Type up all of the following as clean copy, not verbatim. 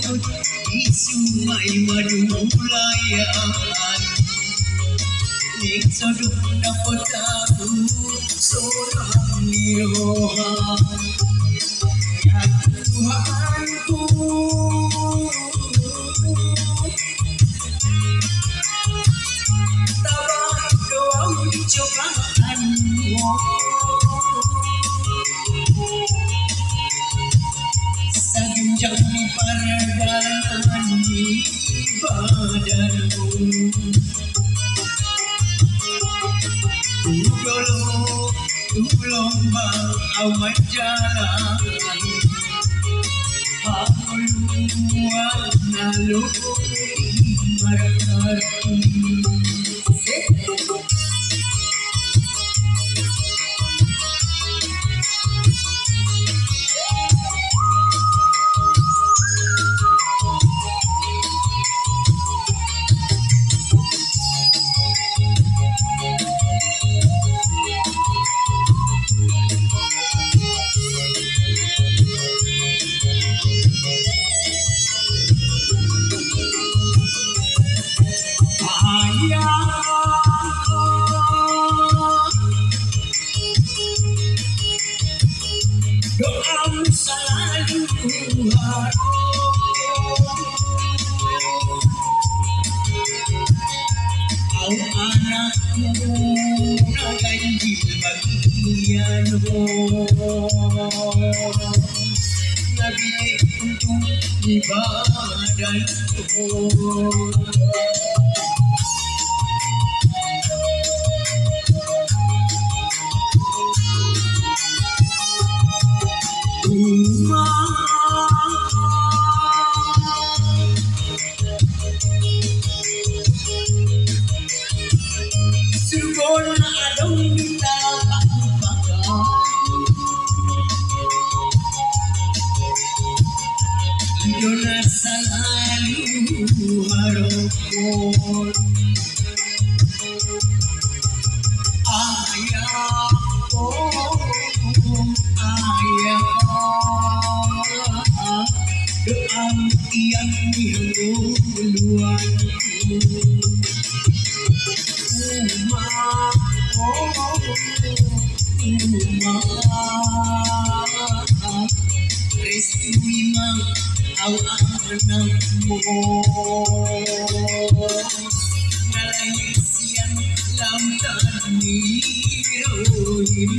menyangkut di sungai Madulayan. Ning sodok dapat aku seorang nirohan. Ya Tuhanku, tabah doa cobaanmu. Sagenjang di paradanan ibadahmu. Gelombang awan jalan haluan naluri marati. Doamu selalu harum, kau anakmu ganjil bagian Nabi untuk ibadahku. Surgona adong minta pakai Idona selalu harapon. Ayah doamu yang dihuluanku. Restui mang au anakmu. Nalai siang lamtan nirohim.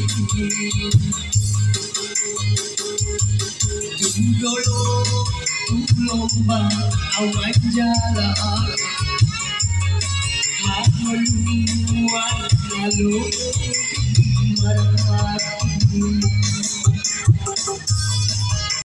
Tunggolo tulombang awan jalan haluan naluri marati.